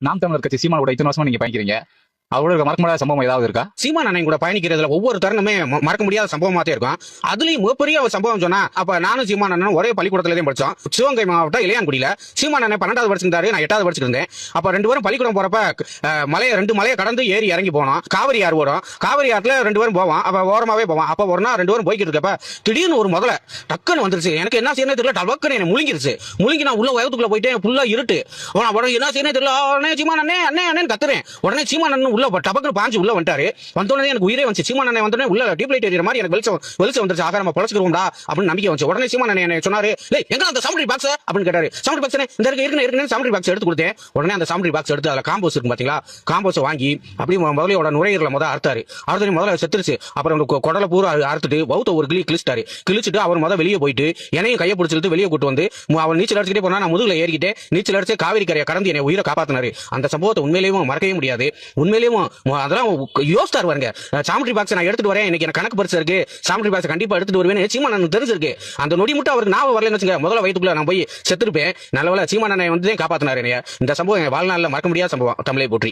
நாம் தமிழர் கட்சி சீமானோட இத்தனை வருஷமா நீங்க பயணிக்கிறீங்க, அவரோட மறக்க முடியாத சம்பவம் ஏதாவது இருக்கா? சீமான் அண்ணன் கூட பயணிக்கிறதுல ஒவ்வொரு தருணமே மறக்க முடியாத சம்பவமாத்தே இருக்கும். அதுலயும் மிகப்பெரிய ஒரு சம்பவம் சொன்னா, அப்ப நானும் சீமான் அண்ணன் ஒரே பள்ளிக்கூடத்துல படிச்சோம். சிவகங்கை மாவட்டம் இளையான்குடியில. சீமான் அண்ணன் 12வது படிச்சிருந்தாரு, நான் 8வது படிச்சிருந்தேன். அப்ப ரெண்டு பேரும் பள்ளிக்கூடம் போறப்ப ரெண்டு மலையை கடந்து ஏறி இறங்கி போனோம். காவிரி ஆறு ஓடும். காவிரி ஆற்றுல ரெண்டு பேரும் போவோம். அப்ப ஓரமாவே போவோம். அப்ப ஒரு நாள் ரெண்டு பேரும் போய்கிட்டு இருக்கப்ப திடீர்னு ஒரு முதல்ல டக்குன்னு வந்துருச்சு. எனக்கு என்ன செய்யணும் தெரியல, டபக்குன்னு என்ன முழுங்கிருச்சு. முழுங்கி நான் உள்ள வயதுக்குள்ள போயிட்டேன். ஃபுல்லா இருட்டு. உடனே என்ன செய்யணும் தெரியல, உடனே சீமான் அண்ணே அண்ணே அண்ணன் கத்துறேன். உடனே சீமான் அண்ணன் உள்ள டபக்குன்னு பாஞ்சு உள்ள வந்துட்டாரு. வந்தோடனே எனக்கு உயிரே வந்து சீமான் அண்ணன் வந்தோடனே உள்ள டியூப் லைட் எரியற மாதிரி எனக்கு வெளிச்சம் வந்துருச்சு. ஆக நம்ம பொழைச்சுக்கிறோம்டா அப்படின்னு நம்பிக்கை வந்து. உடனே சீமான் அண்ணன் என்ன சொன்னாரு, டேய் எங்க அந்த சவுண்டரி பாக்ஸ் அப்படின்னு கேட்டாரு. சவுண்டரி பாக்ஸ் இந்த இருக்கு சவுண்டரி பாக்ஸ் எடுத்து கொடுத்தேன். உடனே அந்த சவுண்டரி பாக்ஸ் எடுத்து அதுல காம்போஸ் இருக்கு பாத்தீங்களா, காம்போஸ் வாங்கி அப்படியே முதலையோட நுரையீரல அறுத்தாரு. அடுத்த முதல்ல செத்துருச்சு. அப்புறம் குடலை பூரா அறுத்துட்டு பௌத்த ஒரு கிழிச்சிட்டு அவர் வெளியே போயிட்டு என்னையும் கையை பிடிச்சிட்டு வெளியே கூட்டு வந்து அவர் நீச்சல் அடிச்சுட்டே போனா, நான் முதுகுல ஏறிக்கிட்டே நீச்சல் அடிச்சு காவிரி கரையை கடந்து என்னை உயிரை காப்பாத்தினாரு. அந்த சம்பவத்தை உண்மையிலேயும் மறக்கவே முடியாது. உண்மையிலேயும் அதெல்லாம் யோசித்தார் பாருங்க. சாமிட்ரி பாக்ஸ் நான் எடுத்துட்டு வரேன், இன்னைக்கு எனக்கு கணக்கு பரிசு இருக்கு, சாமிட்ரி பாக்ஸ் கண்டிப்பா எடுத்துட்டு வருவேன் சீமான் அண்ணன் தெரிஞ்சிருக்கு. அந்த நொடி மட்டும் அவருக்கு ஞாபகம் வரலன்னு வச்சுங்க, முதல்ல வயிற்றுக்குள்ள நான் போய் செத்துருப்பேன். நல்லவேளை சீமான் அண்ணன் வந்து காப்பாத்தினாரு. இந்த சம்பவம் என் வாழ்நாளில் மறக்க முடியாத சம்பவம். தமிழை போற்றி.